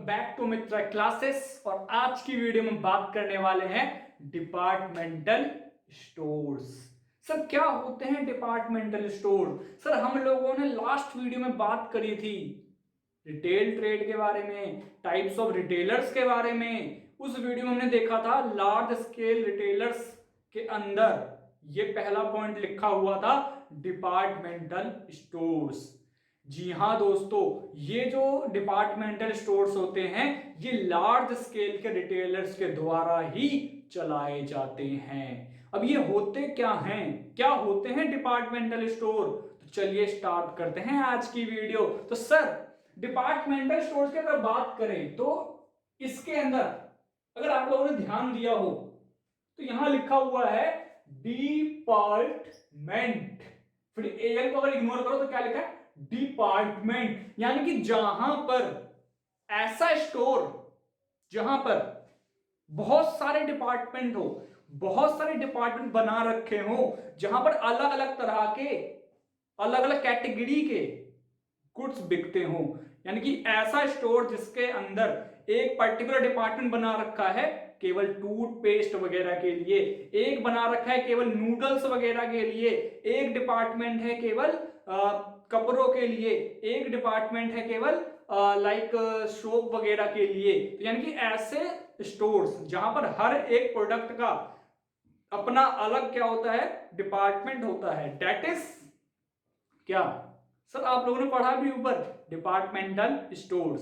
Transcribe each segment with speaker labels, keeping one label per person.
Speaker 1: Back to Mitra classes. और आज की वीडियो में बात करने वाले हैं डिपार्टमेंटल स्टोर्स। सर क्या होते हैं डिपार्टमेंटल स्टोर? सर हम लोगों ने लास्ट वीडियो में बात करी थी रिटेल ट्रेड के बारे में, टाइप्स ऑफ रिटेलर्स के बारे में। उस वीडियो में हमने देखा था लार्ज स्केल रिटेलर्स के अंदर ये पहला पॉइंट लिखा हुआ था डिपार्टमेंटल स्टोर्स। जी हाँ दोस्तों, ये जो डिपार्टमेंटल स्टोर्स होते हैं ये लार्ज स्केल के रिटेलर्स के द्वारा ही चलाए जाते हैं। अब ये होते क्या हैं, क्या होते हैं डिपार्टमेंटल स्टोर? तो चलिए स्टार्ट करते हैं आज की वीडियो। तो सर डिपार्टमेंटल स्टोर्स की अगर बात करें तो इसके अंदर अगर आप लोगों ने ध्यान दिया हो तो यहां लिखा हुआ है डिपार्टमेंट, फिर एल को अगर इग्नोर करो तो क्या लिखा है डिपार्टमेंट। यानी कि जहां पर ऐसा स्टोर जहां पर बहुत सारे डिपार्टमेंट हो, बहुत सारे डिपार्टमेंट बना रखे हो, जहां पर अलग अलग तरह के अलग अलग कैटेगरी के गुड्स बिकते हो। यानी कि ऐसा स्टोर जिसके अंदर एक पर्टिकुलर डिपार्टमेंट बना रखा है केवल टूथपेस्ट वगैरह के लिए, एक बना रखा है केवल नूडल्स वगैरह के लिए, एक डिपार्टमेंट है केवल कपड़ों के लिए, एक डिपार्टमेंट है केवल लाइक सोप वगैरह के लिए। तो यानी कि ऐसे स्टोर्स जहां पर हर एक प्रोडक्ट का अपना अलग क्या होता है डिपार्टमेंट होता है, दैट इज क्या सर आप लोगों ने पढ़ा भी ऊपर डिपार्टमेंटल स्टोर्स।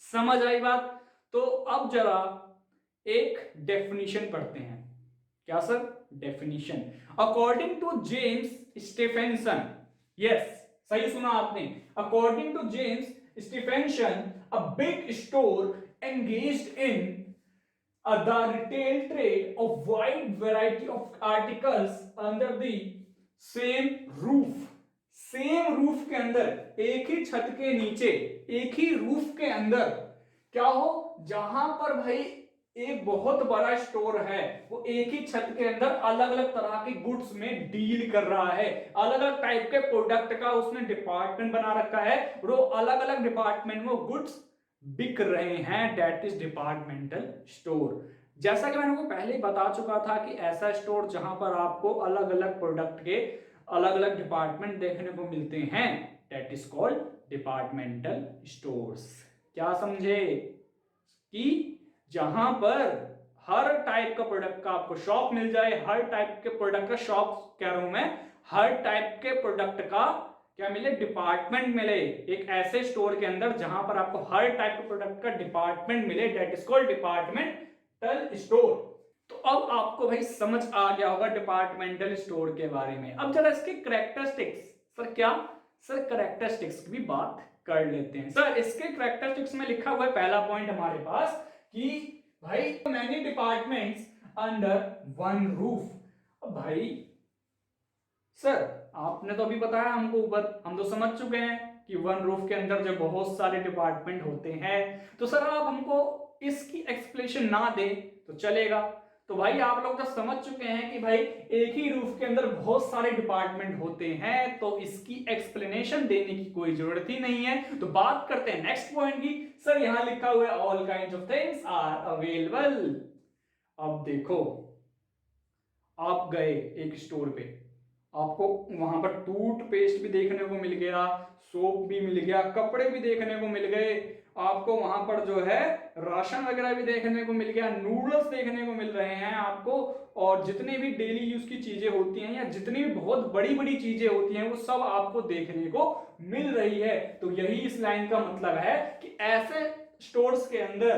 Speaker 1: समझ आई बात? तो अब जरा एक डेफिनेशन पढ़ते हैं। क्या sir? Definition according to James Stephenson, yes सही सुना आपने, according to James Stephenson a big store engaged in the retail trade of wide variety of articles under the same roof। Same roof के अंदर, एक ही छत के नीचे, एक ही रूफ के अंदर क्या हो, जहां पर भाई एक बहुत बड़ा स्टोर है, वो एक ही छत के अंदर अलग अलग तरह के गुड्स में डील कर रहा है, अलग अलग टाइप के प्रोडक्ट का उसने डिपार्टमेंट बना रखा है, वो अलग अलग डिपार्टमेंट में गुड्स बिक रहे हैं, दैट इज डिपार्टमेंटल स्टोर। जैसा कि मैंने आपको पहले ही बता चुका था कि ऐसा स्टोर जहां पर आपको अलग अलग प्रोडक्ट के अलग अलग डिपार्टमेंट देखने को मिलते हैं, that is called departmental stores. क्या समझे? कि जहां पर हर टाइप का प्रोडक्ट का आपको शॉप मिल जाए, हर टाइप के प्रोडक्ट का शॉप कह रहा हूं मैं, हर टाइप के प्रोडक्ट का क्या मिले, डिपार्टमेंट मिले एक ऐसे स्टोर के अंदर जहां पर आपको हर टाइप के प्रोडक्ट का डिपार्टमेंट मिले, that is called departmental store. तो अब आपको भाई समझ आ गया होगा डिपार्टमेंटल स्टोर के बारे में। अब जरा इसके कैरेक्टरिस्टिक्स, सर क्या सर कैरेक्टरिस्टिक्स की भी बात कर लेते हैं। सर इसके कैरेक्टरिस्टिक्स में लिखा हुआ है पहला पॉइंट हमारे पास कि भाई many departments under one roof. अब भाई सर आपने तो अभी बताया हमको ऊपर, हम तो समझ चुके हैं कि वन रूफ के अंदर जो बहुत सारे डिपार्टमेंट होते हैं। तो सर आप हमको इसकी एक्सप्लेनेशन ना दे तो चलेगा। तो भाई आप लोग तो समझ चुके हैं कि भाई एक ही रूफ के अंदर बहुत सारे डिपार्टमेंट होते हैं, तो इसकी एक्सप्लेनेशन देने की कोई जरूरत ही नहीं है। तो बात करते हैं नेक्स्ट पॉइंट की। सर यहां लिखा हुआ है all kind of things are available. अब देखो आप गए एक स्टोर पे, आपको वहां पर टूथपेस्ट भी देखने को मिल गया, सोप भी मिल गया, कपड़े भी देखने को मिल गए, आपको वहां पर जो है राशन वगैरह भी देखने को मिल गया, नूडल्स देखने को मिल रहे हैं आपको, और जितनी भी डेली यूज की चीजें होती हैं या जितनी भी बहुत बड़ी बड़ी चीजें होती हैं वो सब आपको देखने को मिल रही है। तो यही इस लाइन का मतलब है कि ऐसे स्टोर्स के अंदर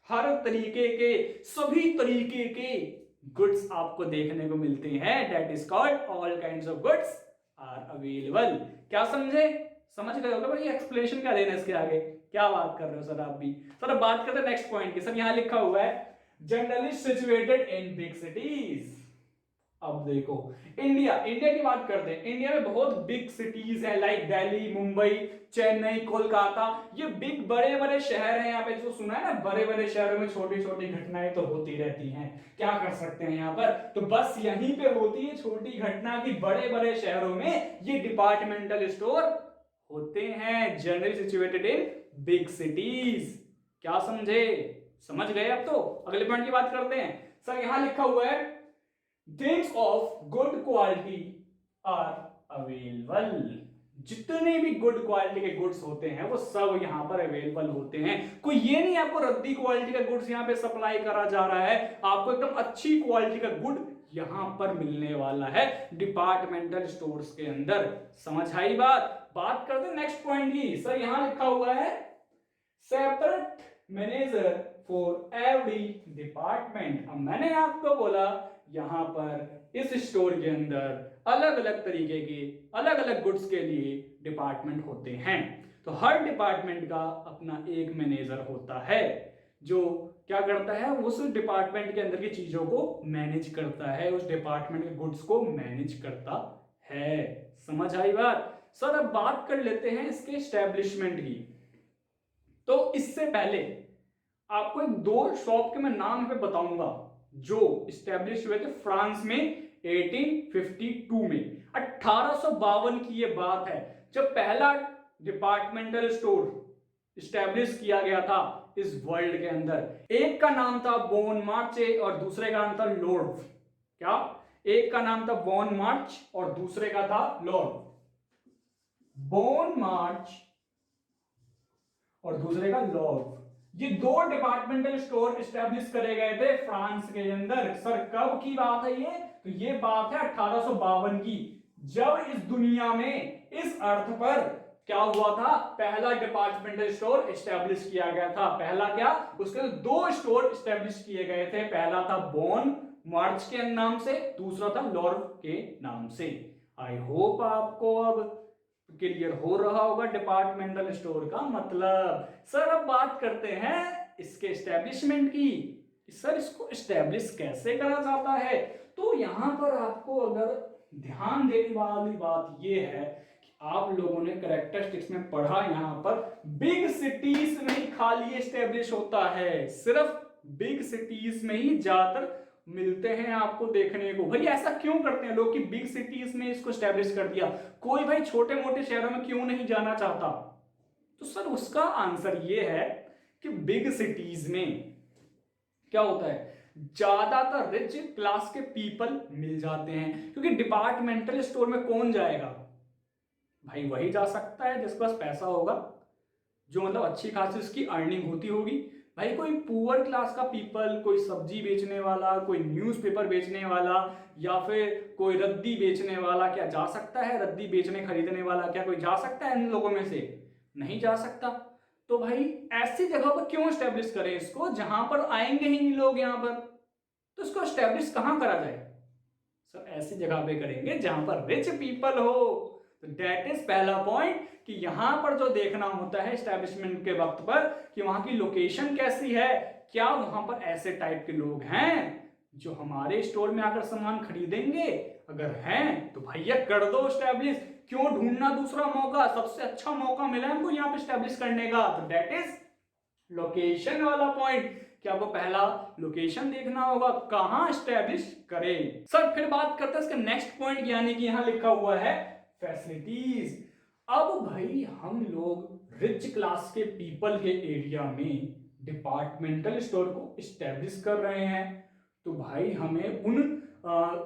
Speaker 1: हर तरीके के, सभी तरीके के गुड्स आपको देखने को मिलते हैं, that is called all kinds of goods are available. क्या समझे? समझ गए होगा भाई एक्सप्लेनेशन क्या देना इसके आगे, क्या बात कर रहे हो सर आप भी। सर अब बात करते हैं नेक्स्ट पॉइंट की। सर यहां लिखा हुआ है generally situated in big cities. अब देखो इंडिया की बात करते हैं। इंडिया में बहुत बिग सिटीज है लाइक दिल्ली, मुंबई, चेन्नई, कोलकाता, ये बिग बड़े बड़े शहर हैं। यहाँ पे जो सुना है ना, बड़े बड़े शहरों में छोटी छोटी घटनाएं तो होती रहती हैं, क्या कर सकते हैं यहाँ पर, तो बस यहीं पे होती है छोटी घटना की बड़े बड़े शहरों में ये डिपार्टमेंटल स्टोर होते हैं, generally situated in big cities. क्या समझे? समझ गए? अब तो अगले पॉइंट की बात करते हैं। सर यहां लिखा हुआ है things of good quality are available. जितने भी गुड क्वालिटी के गुड्स होते हैं वो सब यहां पर अवेलेबल होते हैं। कोई ये नहीं आपको रद्दी क्वालिटी का गुड्स यहां पे सप्लाई करा जा रहा है, आपको एकदम अच्छी क्वालिटी का गुड यहां पर मिलने वाला है डिपार्टमेंटल स्टोर्स के अंदर। समझ आई बात करते हैं नेक्स्ट पॉइंट की। सर यहां लिखा हुआ है separate manager for every department. अब मैंने आपको बोला यहां पर इस स्टोर के अंदर अलग अलग तरीके के अलग अलग गुड्स के लिए डिपार्टमेंट होते हैं। तो हर डिपार्टमेंट का अपना एक मैनेजर होता है जो क्या करता है, उस डिपार्टमेंट के अंदर की चीजों को मैनेज करता है, उस डिपार्टमेंट के गुड्स को मैनेज करता है। समझ आई बात? सर अब बात कर लेते हैं इसके एस्टेब्लिशमेंट की। तो इससे पहले आपको एक दो शॉप के मैं नाम पे बताऊंगा जो स्टैब्लिश हुए थे फ्रांस में 1852 में। 1852 की ये बात है जब पहला डिपार्टमेंटल स्टोर स्टैब्लिश किया गया था इस वर्ल्ड के अंदर। एक का नाम था बोन मार्चे और दूसरे का नाम था लॉर्ड। क्या? एक का नाम था बोन मार्च और दूसरे का था लॉर्ड। बोन मार्च और दूसरे का लॉर्ड। ये दो डिपार्टमेंटल स्टोर स्टैब्लिश करे गए थे फ्रांस के अंदर। सर कब की बात है ये? तो ये बात है 1852 की, जब इस दुनिया में इस अर्थ पर क्या हुआ था, पहला डिपार्टमेंटल स्टोर स्टैब्लिश किया गया था। पहला क्या, उसके दो स्टोर स्टैब्लिश किए गए थे। पहला था बोन मार्च के नाम से, दूसरा था लॉर्ड के नाम से। आई होप आपको अब क्लियर हो रहा होगा डिपार्टमेंटल स्टोर का मतलब। सर अब बात करते हैं इसके एस्टेब्लिशमेंट की। सर इसको एस्टेब्लिश कैसे करा जाता है? तो यहां पर आपको अगर ध्यान देने वाली बात यह है कि आप लोगों ने कैरेक्टरिस्टिक्स में पढ़ा, यहां पर बिग सिटीज में ही खाली एस्टेब्लिश होता है। सिर्फ बिग सिटीज में ही ज्यादातर मिलते हैं आपको देखने को। भाई ऐसा क्यों करते हैं लोग कि बिग सिटीज में इसको एस्टेब्लिश कर दिया, कोई भाई छोटे मोटे शहरों में क्यों नहीं जाना चाहता? तो सर उसका आंसर ये है कि बिग सिटीज में क्या होता है, ज्यादातर रिच क्लास के पीपल मिल जाते हैं। क्योंकि डिपार्टमेंटल स्टोर में कौन जाएगा भाई? वही जा सकता है जिसके पास पैसा होगा, जो मतलब अच्छी खासी उसकी अर्निंग होती होगी। भाई कोई पुअर क्लास का पीपल, कोई सब्जी बेचने वाला, कोई न्यूज़पेपर बेचने वाला या फिर कोई रद्दी बेचने वाला क्या जा सकता है? रद्दी बेचने खरीदने वाला क्या कोई जा सकता है इन लोगों में से? नहीं जा सकता। तो भाई ऐसी जगह पर क्यों स्टैब्लिश करें इसको जहां पर आएंगे ही नहीं लोग यहां पर? तो इसको स्टैब्लिश कहां करा जाए? सर ऐसी जगह पे करेंगे जहां पर रिच पीपल हो। तो दैट इज पहला पॉइंट कि यहां पर जो देखना होता है एस्टैब्लिशमेंट के वक्त पर कि वहां की लोकेशन कैसी है, क्या वहां पर ऐसे टाइप के लोग हैं जो हमारे स्टोर में आकर सामान खरीदेंगे? अगर हैं तो भैया कर दो एस्टैब्लिश। क्यों ढूंढना दूसरा मौका? सबसे अच्छा मौका मिला है हमको यहां पे एस्टैब्लिश करने का। तो दैट इज लोकेशन वाला पॉइंट कि आपको पहला लोकेशन देखना होगा कहां एस्टैब्लिश करें। सर फिर बात करते हैं इसका नेक्स्ट पॉइंट, यानी कि यहां लिखा हुआ है फैसिलिटीज। अब भाई हम लोग रिच क्लास के पीपल के एरिया में डिपार्टमेंटल स्टोर को स्टैब्लिश कर रहे हैं, तो भाई हमें उन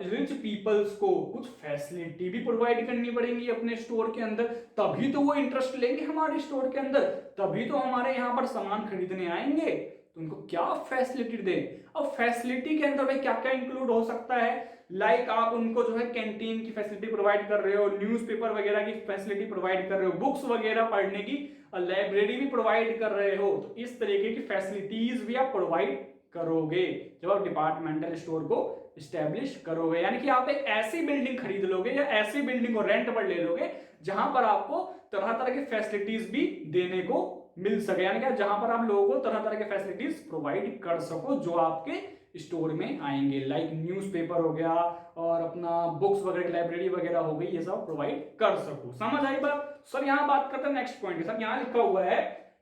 Speaker 1: रिच पीपल्स को कुछ फैसिलिटी भी प्रोवाइड करनी पड़ेंगी अपने स्टोर के अंदर, तभी तो वो इंटरेस्ट लेंगे हमारे स्टोर के अंदर, तभी तो हमारे यहाँ पर सामान खरीदने आएंगे। तो उनको क्या फैसिलिटी दें? अब फैसिलिटी के अंदर भाई क्या क्या इंक्लूड हो सकता है? लाइक आप उनको जो है कैंटीन की फैसिलिटी प्रोवाइड कर रहे हो, न्यूज़पेपर वगैरह की फैसिलिटी प्रोवाइड कर रहे हो, बुक्स वगैरह पढ़ने की लाइब्रेरी भी प्रोवाइड कर रहे हो। तो इस तरीके की फैसिलिटीज भी आप प्रोवाइड करोगे जब आप डिपार्टमेंटल स्टोर को स्टैब्लिश करोगे। यानी कि आप एक ऐसी बिल्डिंग खरीद लोगे या ऐसी बिल्डिंग को रेंट पर ले लोगे जहां पर आपको तरह तरह की फैसिलिटीज भी देने को मिल सके, यानी कि जहां पर आप लोगों को तरह तरह के फैसिलिटीज प्रोवाइड कर सको जो आपके स्टोर में आएंगे। लाइक न्यूज़पेपर हो गया और अपना बुक्स वगैरह, लाइब्रेरी वगैरह हो गई, ये सब प्रोवाइड कर सको। समझ आई बात? सर यहां बात करते हैं नेक्स्ट पॉइंट। सर यहां लिखा हुआ है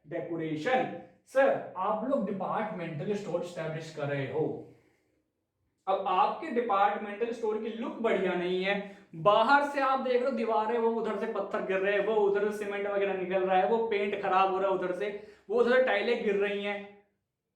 Speaker 1: डेकोरेशन। सर आप लोग डिपार्टमेंटल स्टोर स्टैब्लिश कर रहे हो, अब आपके डिपार्टमेंटल स्टोर की लुक बढ़िया नहीं है, बाहर से आप देख रहे हो दीवारें वो उधर से पत्थर गिर रहे हैं, वो उधर से सीमेंट वगैरह निकल रहा है, वो पेंट खराब हो रहा है उधर से, वो उधर टाइलें गिर रही हैं,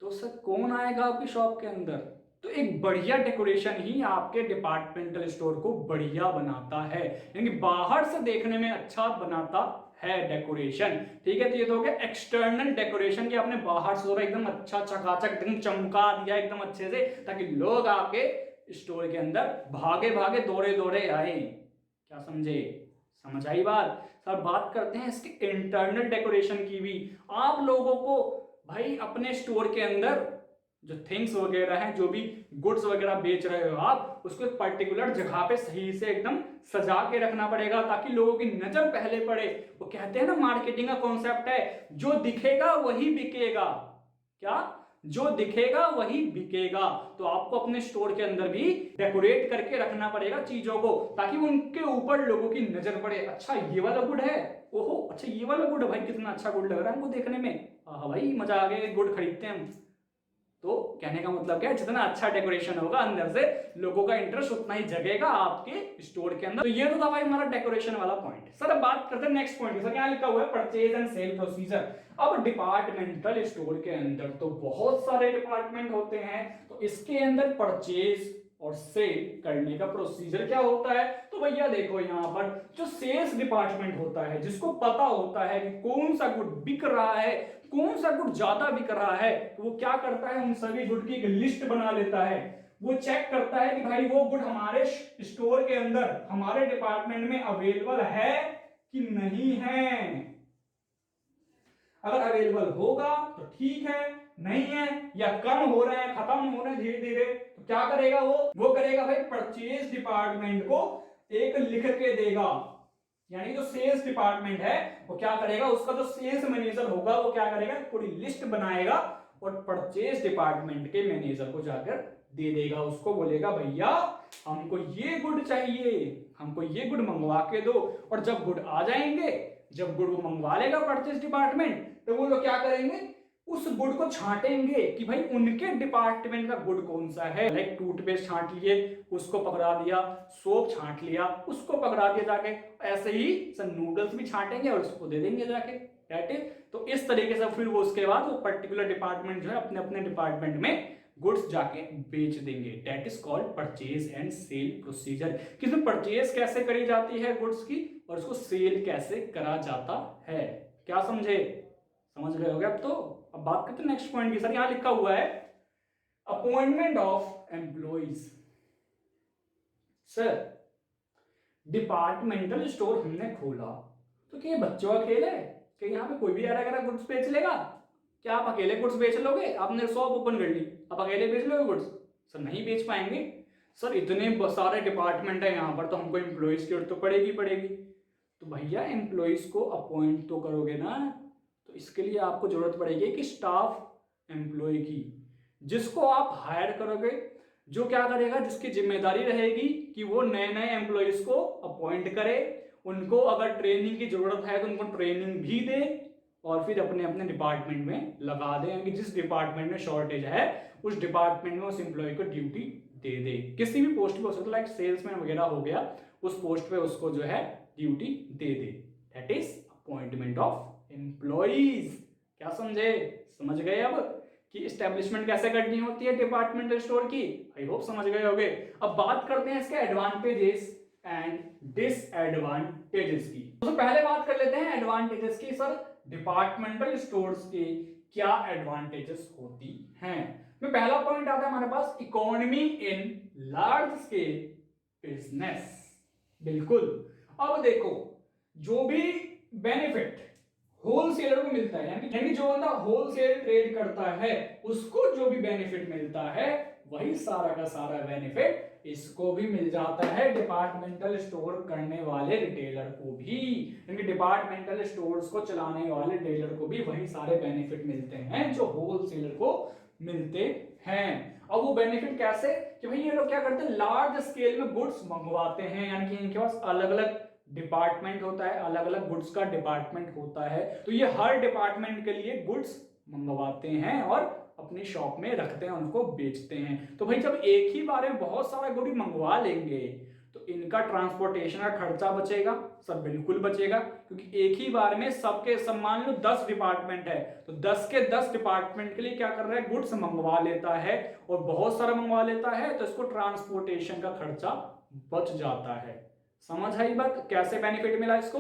Speaker 1: तो सर कौन आएगा आपकी शॉप के अंदर? तो एक बढ़िया डेकोरेशन ही आपके डिपार्टमेंटल स्टोर को बढ़िया बनाता है, यानी बाहर से देखने में अच्छा बनाता है डेकोरेशन। ठीक है, तो ये तो हो गया एक्सटर्नल डेकोरेशन कि आपने बाहर से एकदम अच्छा चकाचक एकदम चमका दिया एकदम अच्छे से, ताकि लोग आपके स्टोर के अंदर भागे भागे दौड़े दौड़े आए। क्या समझे? समझ आई बात? सर बात करते हैं इसके इंटरनल डेकोरेशन की भी। आप लोगों को भाई अपने स्टोर के अंदर जो थिंग्स वगैरह हैं, जो भी गुड्स वगैरह बेच रहे हो आप, उसको एक पर्टिकुलर जगह पे सही से एकदम सजा के रखना पड़ेगा ताकि लोगों की नजर पहले पड़े। वो कहते हैं ना, मार्केटिंग का कॉन्सेप्ट है, जो दिखेगा वही बिकेगा। क्या? जो दिखेगा वही बिकेगा। तो आपको अपने स्टोर के अंदर भी डेकोरेट करके रखना पड़ेगा चीजों को, ताकि उनके ऊपर लोगों की नजर पड़े। अच्छा ये वाला गुड है, ओहो अच्छा ये वाला गुड है, भाई कितना अच्छा गुड लग रहा है हमको देखने में, हाँ भाई मजा आ गया, गुड खरीदते हैं हम। तो कहने का मतलब क्या है, जितना अच्छा डेकोरेशन होगा अंदर से लोगों का इंटरेस्ट उतना ही जगेगा आपके स्टोर के अंदर। तो ये तो था भाई हमारा डेकोरेशन वाला पॉइंट। सर अब बात करते हैं नेक्स्ट पॉइंट की। सर यहाँ लिखा हुआ है परचेज एंड सेल प्रोसीजर। अब डिपार्टमेंटल स्टोर के अंदर तो बहुत सारे डिपार्टमेंट होते हैं, तो इसके अंदर परचेज और सेल करने का प्रोसीजर क्या होता है? तो भैया देखो यहाँ पर जो सेल्स डिपार्टमेंट होता है, जिसको पता होता है कि कौन सा गुड बिक रहा है, कौन सा गुड ज्यादा बिक रहा है, तो वो क्या करता है, उन सभी गुड की एक लिस्ट बना लेता है। वो चेक करता है कि भाई वो गुड हमारे स्टोर के अंदर हमारे डिपार्टमेंट में अवेलेबल है कि नहीं है। अगर अवेलेबल होगा तो ठीक है, नहीं है या कम हो रहा है, खत्म हो रहे हैं धीरे धीरे, तो क्या करेगा वो करेगा भाई परचेज डिपार्टमेंट को एक लिख के देगा। यानी जो सेल्स डिपार्टमेंट है वो क्या करेगा, उसका जो सेल्स मैनेजर होगा वो क्या करेगा, पूरी लिस्ट बनाएगा और परचेज डिपार्टमेंट के मैनेजर को जाकर दे देगा। उसको बोलेगा भैया हमको ये गुड चाहिए, हमको ये गुड मंगवा के दो। और जब गुड आ जाएंगे, जब गुड वो मंगवा लेगा परचेज डिपार्टमेंट, तो वो लोग क्या करेंगे, उस गुड को छांटेंगे कि भाई उनके डिपार्टमेंट का गुड कौन सा है। लाइक टूथपेस्ट छांट लिए, उसको पकड़ा दिया, सोप छांट लिया, उसको पकड़ा दिया जाके। ऐसे ही सर नूडल्स भी छांटेंगे और उसको दे देंगे जाके। तो इस तरीके से फिर वो उसके बाद वो पर्टिकुलर डिपार्टमेंट जो है अपने अपने डिपार्टमेंट में गुड्स जाके बेच देंगे। That is called purchase and sale procedure. किसमें परचेज कैसे करी जाती है गुड्स की और उसको सेल कैसे करा जाता है। क्या समझे? समझ गए होगे अब तो। अब बात करते हैं नेक्स्ट पॉइंट की। सर यहां लिखा हुआ है appointment of employees. Sir departmental store हमने खोला तो क्या बच्चों का खेल है कि यहाँ पे कोई भी आ गुड्स बेच लेगा? क्या आप अकेले गुड्स बेच लोगे? आपने शॉप ओपन कर ली, आप अकेले बेच लोगे गुड्स? सर नहीं बेच पाएंगे। सर इतने सारे डिपार्टमेंट है यहाँ पर, तो हमको एम्प्लॉइज की जरूरत तो पड़ेगी। तो भैया एम्प्लॉइज को अपॉइंट तो करोगे ना, तो इसके लिए आपको जरूरत पड़ेगी कि स्टाफ एम्प्लॉय की, जिसको आप हायर करोगे, जो क्या करेगा, जिसकी जिम्मेदारी रहेगी कि वो नए नए एम्प्लॉइज को अपॉइंट करे, उनको अगर ट्रेनिंग की जरूरत है तो उनको ट्रेनिंग भी दे और फिर अपने अपने डिपार्टमेंट में लगा दे। यानी कि जिस डिपार्टमेंट में शॉर्टेज है उस डिपार्टमेंट में उस एम्प्लॉय को ड्यूटी दे दे। किसी भी पोस्ट पे हो सकता है, लाइक सेल्समैन वगैरह हो गया, उस पोस्ट पे उसको जो है duty they they. That is appointment of employees. क्या समझे? समझ गए अब कि एस्टेब्लिशमेंट कैसे करनी होती है डिपार्टमेंटल स्टोर की? आई होप समझ गए होगे। अब बात करते हैं इसके एडवांटेजेस एंड डिसएडवांटेजेस की। तो पहले बात कर लेते हैं एडवांटेजेस की। सर डिपार्टमेंटल स्टोर्स के क्या एडवांटेजेस होती हैं? में पहला पॉइंट आता है हमारे पास economy in large scale business. बिल्कुल। अब देखो जो भी बेनिफिट होलसेलर को मिलता है, यानी जो बंदा होलसेल ट्रेड करता है उसको जो भी बेनिफिट मिलता है वही सारा का सारा बेनिफिट इसको भी मिल जाता है डिपार्टमेंटल स्टोर करने वाले रिटेलर को भी। यानी डिपार्टमेंटल स्टोर्स को चलाने वाले रिटेलर को भी वही सारे बेनिफिट मिलते हैं जो होलसेलर को मिलते हैं। अब वो बेनिफिट कैसे कि भाई ये लोग क्या करते हैं, लार्ज स्केल में गुड्स मंगवाते हैं, यानी कि इनके पास अलग अलग डिपार्टमेंट होता है, अलग अलग गुड्स का डिपार्टमेंट होता है, तो ये हर डिपार्टमेंट के लिए गुड्स मंगवाते हैं और अपनी शॉप में रखते हैं, उनको बेचते हैं। तो भाई जब एक ही बार में बहुत सारा गुड मंगवा लेंगे तो इनका ट्रांसपोर्टेशन का खर्चा बचेगा सर, बिल्कुल बचेगा, क्योंकि एक ही बार में सबके सब मान लो 10 डिपार्टमेंट है तो 10 के 10 डिपार्टमेंट के लिए क्या कर रहा है, गुड्स मंगवा लेता है और बहुत सारा मंगवा लेता है तो इसको ट्रांसपोर्टेशन का खर्चा बच जाता है। समझ आई बात, कैसे बेनिफिट मिला इसको,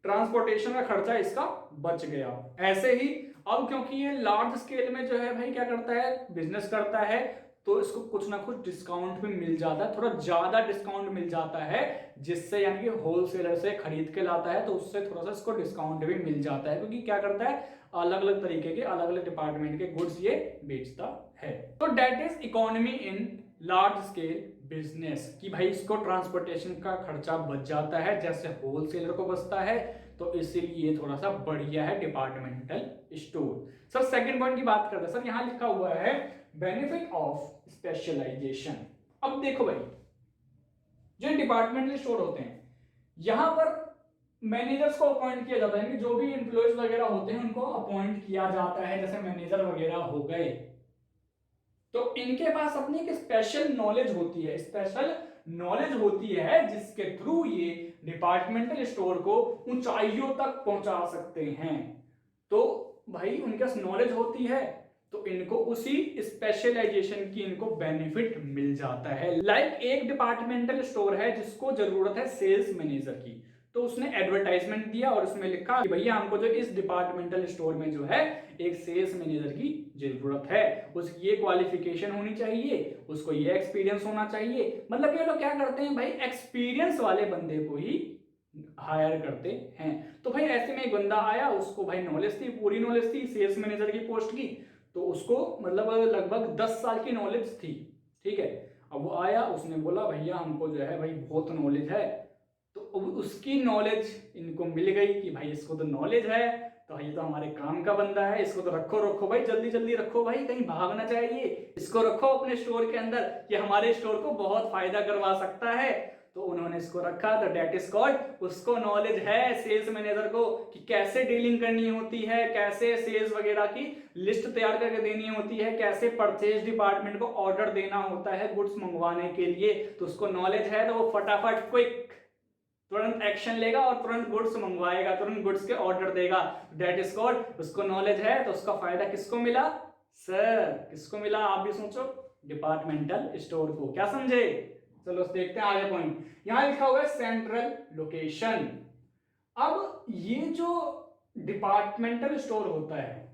Speaker 1: ट्रांसपोर्टेशन का खर्चा इसका बच गया। ऐसे ही अब क्योंकि ये लार्ज स्केल में जो है भाई क्या करता है, बिजनेस करता है, तो इसको कुछ ना कुछ डिस्काउंट भी मिल जाता है, थोड़ा ज्यादा डिस्काउंट मिल जाता है, जिससे यानी कि होलसेलर से खरीद के लाता है तो उससे थोड़ा सा इसको डिस्काउंट भी मिल जाता है, क्योंकि क्या करता है अलग अलग तरीके के अलग अलग डिपार्टमेंट के गुड्स ये बेचता है। तो that is economy in large scale business, कि भाई इसको ट्रांसपोर्टेशन का खर्चा बच जाता है जैसे होलसेलर को बचता है, तो इसीलिए ये थोड़ा सा बढ़िया है departmental store. Sir second point की बात करते हैं, सर यहां लिखा हुआ है बेनिफिट ऑफ स्पेशलाइजेशन। अब देखो भाई, जो डिपार्टमेंटल स्टोर होते हैं यहां पर मैनेजर्स को अपॉइंट किया जाता है, जो भी एम्प्लॉयज वगैरह होते हैं उनको अपॉइंट किया जाता है, जैसे मैनेजर वगैरह हो गए, तो इनके पास अपनी एक स्पेशल नॉलेज होती है, स्पेशल नॉलेज होती है जिसके थ्रू ये डिपार्टमेंटल स्टोर को ऊंचाइयों तक पहुंचा सकते हैं। तो भाई उनके पास नॉलेज होती है तो इनको उसी स्पेशलाइजेशन की इनको बेनिफिट मिल जाता है। लाइक एक डिपार्टमेंटल स्टोर है जिसको जरूरत है सेल्स मैनेजर की, तो उसने एडवर्टाइजमेंट दिया और उसमें लिखा कि भैया हमको जो इस डिपार्टमेंटल स्टोर में जो है एक सेल्स मैनेजर की जरूरत है, उसकी ये क्वालिफिकेशन होनी चाहिए, उसको ये एक्सपीरियंस होना चाहिए। मतलब ये लोग क्या करते हैं भाई, एक्सपीरियंस वाले बंदे को ही हायर करते हैं। तो भाई ऐसे में एक बंदा आया, उसको भाई नॉलेज थी, पूरी नॉलेज थी सेल्स मैनेजर की पोस्ट की, तो उसको मतलब लगभग 10 साल की नॉलेज थी, ठीक है। अब वो आया, उसने बोला भैया हमको जो है भाई बहुत नॉलेज है, तो उसकी नॉलेज इनको मिल गई कि भाई इसको तो नॉलेज है, तो ये तो हमारे काम का बंदा है, इसको तो रखो रखो भाई, जल्दी जल्दी रखो भाई, कहीं भागना चाहिए, इसको रखो अपने स्टोर के अंदर, ये हमारे स्टोर को बहुत फायदा करवा सकता है। तो उन्होंने इसको रखा, तो डेट इज कॉल्ड, उसको नॉलेज है सेल्स मैनेजर को कि कैसे डीलिंग करनी होती है, कैसे सेल्स वगैरह की लिस्ट तैयार करके देनी होती है, कैसे परचेज डिपार्टमेंट को ऑर्डर देना होता है गुड्स मंगवाने के लिए, तो उसको नॉलेज है, तो वो फटाफट क्विक तुरंत एक्शन लेगा और तुरंत गुड्स मंगवाएगा, तुरंत गुड्स के ऑर्डर देगा। डेट इज कॉल्ड, उसको नॉलेज है, तो उसका फायदा किसको मिला सर, किसको मिला, आप भी सोचो, डिपार्टमेंटल स्टोर को। क्या समझे, चलो देखते हैं आगे पॉइंट। यहां लिखा हुआ है सेंट्रल लोकेशन। अब ये जो डिपार्टमेंटल स्टोर होता है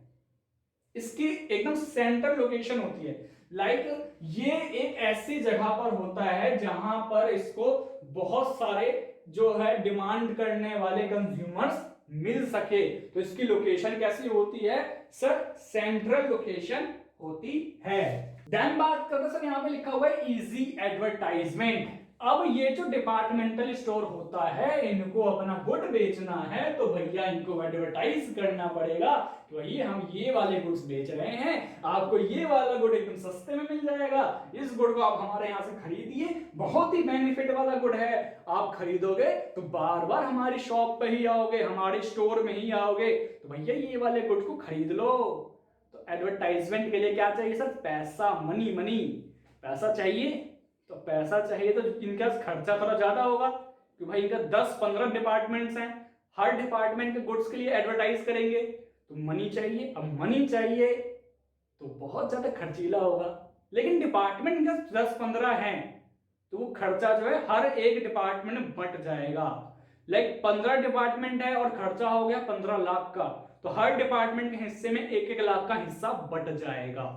Speaker 1: इसकी एकदम सेंट्रल लोकेशन होती है, लाइक ये एक ऐसी जगह पर होता है जहां पर इसको बहुत सारे जो है डिमांड करने वाले कंज्यूमर्स मिल सके, तो इसकी लोकेशन कैसी होती है सर, सेंट्रल लोकेशन होती है। देन बात करते सर, यहां पे लिखा हुआ है इजी एडवर्टाइजमेंट। अब ये जो डिपार्टमेंटल स्टोर होता है इनको अपना गुड बेचना है, तो भैया इनको एडवर्टाइज करना पड़ेगा कि भैया हम ये वाले गुड्स बेच रहे हैं, आपको ये वाला गुड एकदम सस्ते में मिल जाएगा, इस गुड को आप हमारे यहां से खरीदिए, बहुत ही बेनिफिट वाला गुड है, आप खरीदोगे तो बार बार हमारी शॉप पे ही आओगे, हमारे स्टोर में ही आओगे, तो भैया ये वाले गुड को खरीद लो। तो एडवर्टाइजमेंट के लिए क्या चाहिए सर, पैसा, मनी, मनी, पैसा चाहिए। तो पैसा चाहिए तो इनका खर्चा थोड़ा ज्यादा होगा कि भाई इनका 10-15 डिपार्टमेंट्स हैं, हर डिपार्टमेंट के गुड्स के लिए एडवर्टाइज करेंगे, तो मनी चाहिए। अब मनी चाहिए तो बहुत ज्यादा खर्चीला होगा, लेकिन डिपार्टमेंट का 10-15 हैं तो वो खर्चा जो है हर एक डिपार्टमेंट में बट जाएगा। लाइक 15 डिपार्टमेंट है और खर्चा हो गया 15 लाख का, तो हर डिपार्टमेंट के हिस्से में 1-1 लाख का हिस्सा बट जाएगा।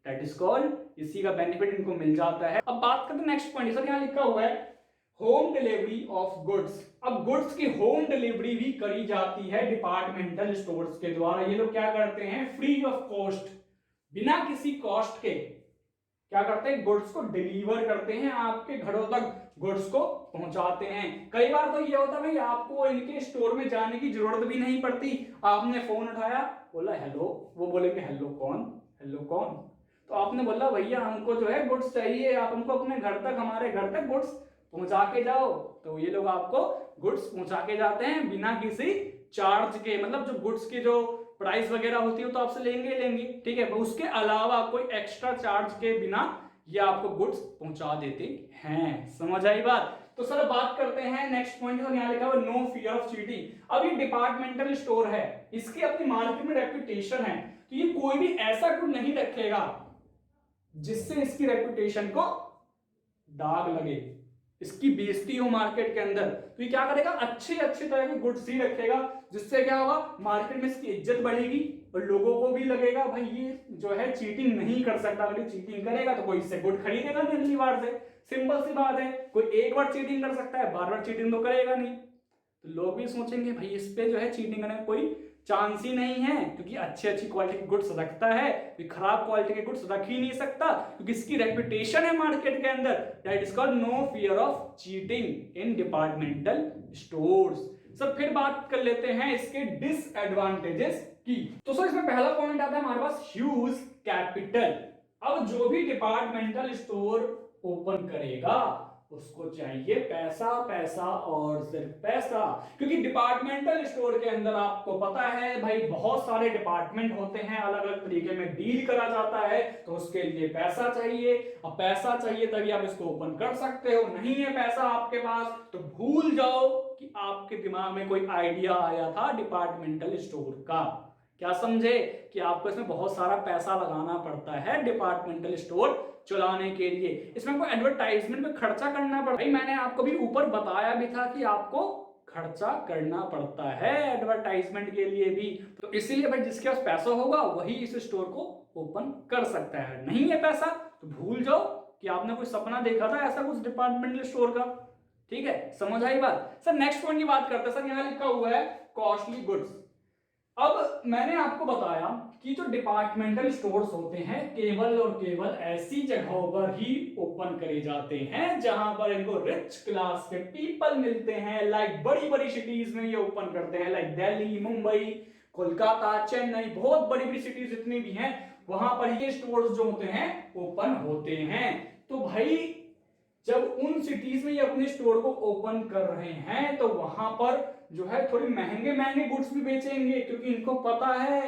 Speaker 1: दैट इज कॉल्ड, इसी का बेनिफिट इनको मिल जाता है। अब बात करते हैं नेक्स्ट पॉइंट, सर यहां लिखा हुआ है होम डिलीवरी ऑफ गुड्स। अब गुड्स की होम डिलीवरी भी करी जाती है डिपार्टमेंटल स्टोर्स के द्वारा। ये लोग क्या करते हैं, फ्री ऑफ कॉस्ट, बिना किसी कॉस्ट के क्या करते हैं, गुड्स को डिलीवर करते हैं, आपके घरों तक गुड्स को पहुंचाते हैं। कई बार तो ये होता है भाई आपको इनके स्टोर में जाने की जरूरत भी नहीं पड़ती, आपने फोन उठाया, बोला हेलो, वो बोलेंगे हेलो कौन, हेलो कौन, तो आपने बोला भैया हमको जो है गुड्स चाहिए, आप हमको अपने घर तक, हमारे घर तक गुड्स पहुंचा के जाओ, तो ये लोग आपको गुड्स पहुंचा के जाते हैं बिना किसी चार्ज के। मतलब जो गुड्स की जो प्राइस वगैरह होती है तो आपसे लेंगे, ठीक है, उसके अलावा कोई एक्स्ट्रा चार्ज के बिना ये आपको गुड्स पहुंचा देते हैं। समझ आई बात? तो सर बात करते हैं नेक्स्ट पॉइंट, सर यहाँ लिखा हुआ नो फियर ऑफ चीटिंग। अब ये डिपार्टमेंटल स्टोर है, इसकी अपनी मार्केट में रेपुटेशन है, तो ये कोई भी ऐसा गुड नहीं रखेगा जिससे इसकी रेपुटेशन को दाग लगे, इसकी बेइज्जती हो मार्केट के अंदर। तो ये क्या करेगा, अच्छे अच्छे तरह के गुड्स ही रखेगा, जिससे क्या होगा, मार्केट में इसकी इज्जत बढ़ेगी और लोगों को भी लगेगा भाई ये जो है चीटिंग नहीं कर सकता, अगर चीटिंग करेगा तो कोई इससे गुड खरीदेगा नहीं अगली बार से। सिंपल सी बात है, कोई एक बार चीटिंग कर सकता है, बार बार चीटिंग तो करेगा नहीं। तो लोग भी सोचेंगे भाई इस पे जो है चीटिंग करने का कोई चांस ही नहीं है, क्योंकि अच्छी अच्छी क्वालिटी के गुड्स रखता है, कोई खराब क्वालिटी के गुड्स रख ही नहीं सकता, क्योंकि इसकी रेपुटेशन है मार्केट के अंदर। That is called no fear of cheating in departmental stores. Sir फिर बात कर लेते हैं इसके डिसएडवांटेजेस की। तो सर इसमें पहला पॉइंट आता है हमारे पास ह्यूज कैपिटल। अब जो भी डिपार्टमेंटल स्टोर ओपन करेगा उसको चाहिए पैसा, पैसा और सिर्फ पैसा, क्योंकि डिपार्टमेंटल स्टोर के अंदर आपको पता है भाई बहुत सारे डिपार्टमेंट होते हैं, अलग अलग तरीके में डील करा जाता है, तो उसके लिए पैसा चाहिए। अब पैसा चाहिए तभी आप इसको ओपन कर सकते हो, नहीं है पैसा आपके पास तो भूल जाओ कि आपके दिमाग में कोई आइडिया आया था डिपार्टमेंटल स्टोर का। क्या समझे कि आपको इसमें बहुत सारा पैसा लगाना पड़ता है डिपार्टमेंटल स्टोर चलाने के लिए, इसमें आपको एडवर्टाइजमेंट में खर्चा करना पड़ता है। मैंने आपको भी ऊपर बताया भी था कि आपको खर्चा करना पड़ता है एडवर्टाइजमेंट के लिए भी, तो इसीलिए भाई जिसके पास पैसा होगा वही इस स्टोर को ओपन कर सकता है। नहीं है पैसा तो भूल जाओ कि आपने कोई सपना देखा था ऐसा कुछ डिपार्टमेंटल स्टोर का। ठीक है, समझ आई बात? सर नेक्स्ट पॉइंट की बात करते हैं। सर यहाँ लिखा हुआ है कॉस्टली गुड्स। अब मैंने आपको बताया कि जो डिपार्टमेंटल स्टोर्स होते हैं केवल और केवल ऐसी जगहों पर ही ओपन करे जाते हैं जहां पर इनको रिच क्लास के पीपल मिलते हैं। लाइक बड़ी बड़ी सिटीज में ये ओपन करते हैं, लाइक दिल्ली, मुंबई, कोलकाता, चेन्नई, बहुत बड़ी बड़ी सिटीज जितनी भी हैं वहां पर ये स्टोर्स जो होते हैं ओपन होते हैं। तो भाई जब उन सिटीज में ये अपने स्टोर को ओपन कर रहे हैं तो वहां पर जो है थोड़ी महंगे महंगे गुड्स भी बेचेंगे, क्योंकि इनको पता है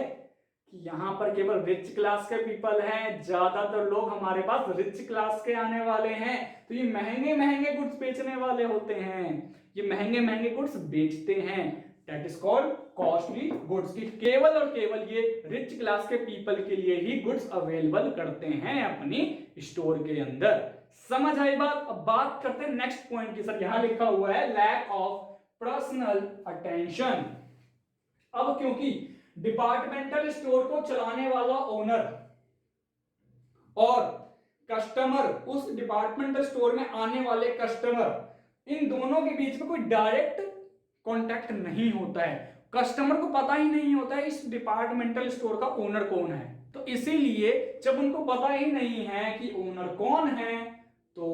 Speaker 1: कि यहाँ पर केवल रिच क्लास के पीपल हैं, ज्यादातर लोग हमारे पास रिच क्लास के आने वाले हैं, तो ये महंगे महंगे गुड्स बेचने वाले होते हैं, ये महंगे महंगे गुड्स बेचते हैं। That is called costly goods, की केवल और केवल ये रिच क्लास के पीपल के लिए ही गुड्स अवेलेबल करते हैं अपनी स्टोर के अंदर। समझ आई बात? अब बात करते हैं नेक्स्ट पॉइंट की। सर यहां लिखा हुआ है लैक ऑफ पर्सनल अटेंशन। अब क्योंकि डिपार्टमेंटल स्टोर को चलाने वाला ओनर और कस्टमर, उस डिपार्टमेंटल स्टोर में आने वाले कस्टमर, इन दोनों के बीच में कोई डायरेक्ट कांटेक्ट नहीं होता है। कस्टमर को पता ही नहीं होता है इस डिपार्टमेंटल स्टोर का ओनर कौन है, तो इसीलिए जब उनको पता ही नहीं है कि ओनर कौन है तो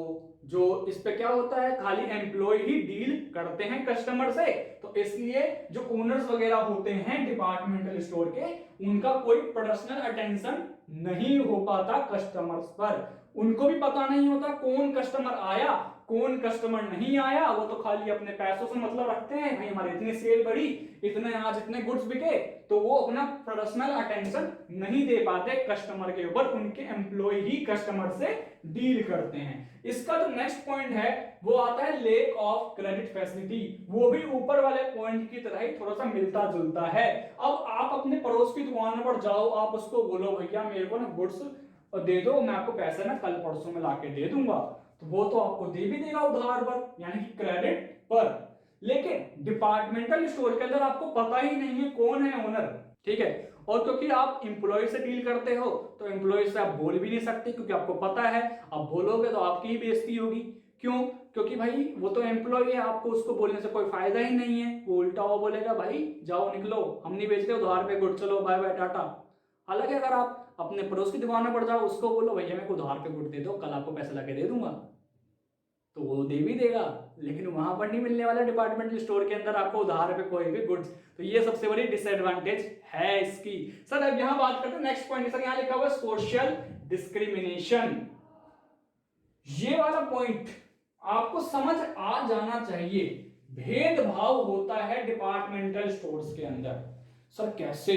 Speaker 1: जो इस पे क्या होता है, खाली एम्प्लॉय ही डील करते हैं कस्टमर से। तो इसलिए जो ओनर्स वगैरह होते हैं डिपार्टमेंटल स्टोर के, उनका कोई पर्सनल अटेंशन नहीं हो पाता कस्टमर्स पर। उनको भी पता नहीं होता कौन कस्टमर आया कौन कस्टमर नहीं आया, वो तो खाली अपने पैसों से मतलब रखते हैं, भाई हमारे इतनी सेल बढ़ी, इतने आज इतने गुड्स बिके, तो वो अपना पर्सनल अटेंशन नहीं दे पाते कस्टमर के ऊपर, उनके एम्प्लॉय ही कस्टमर से डील करते हैं। इसका जो नेक्स्ट पॉइंट है वो आता है लेक ऑफ क्रेडिट फैसिलिटी, वो भी ऊपर वाले पॉइंट की तरह ही थोड़ा सा मिलता जुलता है। अब आप अपने पड़ोस की दुकान पर जाओ, आप उसको बोलो भैया मेरे को ना गुड्स दे दो, मैं आपको पैसे ना कल परसों में लाके दे दूंगा, तो वो तो आपको दे भी देगा उधार पर, यानी कि क्रेडिट पर। लेकिन डिपार्टमेंटल स्टोर के अंदर आपको पता ही नहीं है कौन है ओनर, ठीक है, और क्योंकि आप एम्प्लॉय से डील करते हो तो एम्प्लॉय से आप बोल भी नहीं सकते, क्योंकि आपको पता है आप बोलोगे तो आपकी ही बेइज्जती होगी। क्यों? क्योंकि भाई वो तो एम्प्लॉय है, आपको उसको बोलने से कोई फायदा ही नहीं है, वो उल्टा वो बोलेगा भाई जाओ निकलो, हम नहीं बेचते उधार पे गुड, चलो बाय बाय टाटा। हालांकि अगर आप अपने पड़ोस की दुकान में पड़ जाओ, उसको बोलो भैया मेरे को उधार पे गुड दे दो, कल आपको पैसे लाके दे दूंगा, तो वो दे भी देगा, लेकिन वहां पर नहीं मिलने वाला डिपार्टमेंटल स्टोर के अंदर आपको उधार पे कोई भी गुड्स। तो ये सबसे बड़ी डिसएडवांटेज है इसकी। सर अब यहां बात करते हैं नेक्स्ट पॉइंट। सर यहां लिखा हुआ है सोशल डिस्क्रिमिनेशन। ये वाला पॉइंट आपको समझ आ जाना चाहिए। भेदभाव होता है डिपार्टमेंटल स्टोर्स के अंदर। सर कैसे?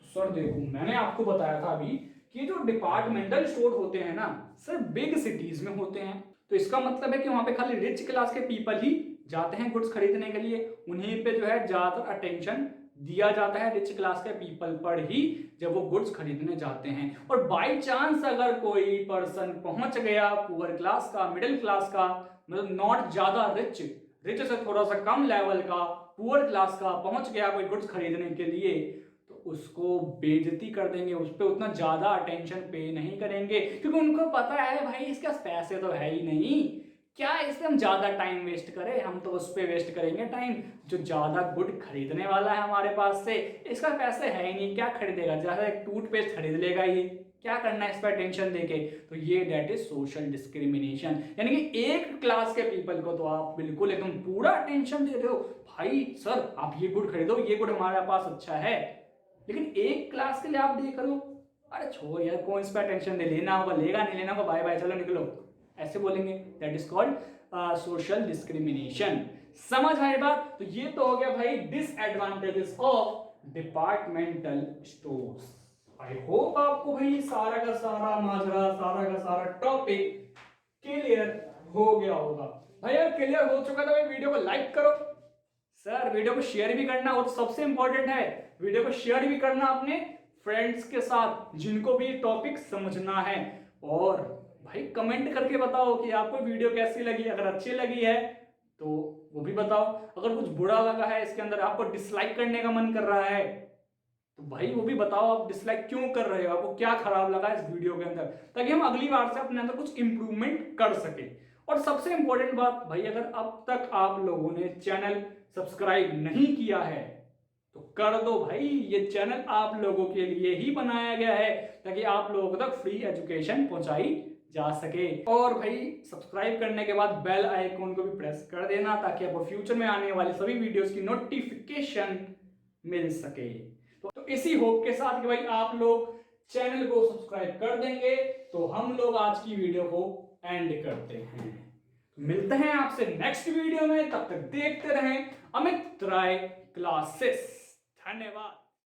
Speaker 1: तो सर देखो मैंने आपको बताया था अभी कि जो डिपार्टमेंटल स्टोर होते हैं ना सिर्फ बिग सिटीज में होते हैं। तो इसका मतलब है कि वहां पे खाली रिच क्लास के पीपल ही जाते हैं गुड्स खरीदने के लिए, उन्हीं पे जो है ज्यादातर अटेंशन दिया जाता है, रिच क्लास के पीपल पर ही जब वो गुड्स खरीदने जाते हैं। और बाय चांस अगर कोई पर्सन पहुंच गया पुअर क्लास का, मिडिल क्लास का, मतलब नॉट ज्यादा रिच, रिच से थोड़ा सा कम लेवल का, पुअर क्लास का पहुंच गया कोई गुड्स खरीदने के लिए, तो उसको बेइज्जती कर देंगे, उस पर उतना ज्यादा अटेंशन पे नहीं करेंगे, क्योंकि उनको पता है भाई इसके पास पैसे तो है ही नहीं, क्या इसमें हम ज्यादा टाइम वेस्ट करें, हम तो उस पर वेस्ट करेंगे टाइम जो ज्यादा गुड खरीदने वाला है हमारे पास से, इसका पैसे है ही नहीं, क्या खरीदेगा, ज्यादा एक टूथपेस्ट खरीद लेगा, ये क्या करना है इस पर टेंशन देके। तो ये दैट इज सोशल डिस्क्रिमिनेशन, यानी कि एक क्लास के पीपल को तो आप बिल्कुल एकदम पूरा अटेंशन दे रहे हो, भाई सर आप ये गुड खरीदो, ये गुड हमारे पास अच्छा है, लेकिन एक क्लास के लिए आप देख रहे हो अरे छोड़ यार कौन इस पर टेंशन दे, लेना होगा लेगा, नहीं लेना होगा बाय बाय चलो निकलो, ऐसे बोलेंगे। That is called social discrimination. समझ आए बात? तो ये तो हो गया भाई disadvantages of departmental stores. I hope आपको भाई सारा का सारा माजरा, सारा का सारा टॉपिक क्लियर हो गया होगा। भाई यार क्लियर हो चुका था भाई, वीडियो को लाइक करो सर, वीडियो को शेयर भी करना, वो तो सबसे इंपॉर्टेंट है, वीडियो को शेयर भी करना अपने फ्रेंड्स के साथ जिनको भी टॉपिक समझना है। और भाई कमेंट करके बताओ कि आपको वीडियो कैसी लगी, अगर अच्छी लगी है तो वो भी बताओ, अगर कुछ बुरा लगा है इसके अंदर, आपको डिसलाइक करने का मन कर रहा है तो भाई वो भी बताओ आप डिसलाइक क्यों कर रहे हो, आपको क्या खराब लगा इस वीडियो के अंदर, ताकि हम अगली बार से अपने अंदर कुछ इंप्रूवमेंट कर सके। और सबसे इंपॉर्टेंट बात भाई, अगर अब तक आप लोगों ने चैनल सब्सक्राइब नहीं किया है तो कर दो भाई, ये चैनल आप लोगों के लिए ही बनाया गया है ताकि आप लोगों तक फ्री एजुकेशन पहुंचाई जा सके। और भाई सब्सक्राइब करने के बाद बेल आइकन को भी प्रेस कर देना ताकि आपको फ्यूचर में आने वाले सभी वीडियोस की नोटिफिकेशन मिल सके। तो इसी होप के साथ कि भाई आप लोग चैनल को सब्सक्राइब कर देंगे तो हम लोग आज की वीडियो को एंड करते हैं। मिलते हैं आपसे नेक्स्ट वीडियो में, तब तक देखते रहें अमित राय क्लासेस। धन्यवाद।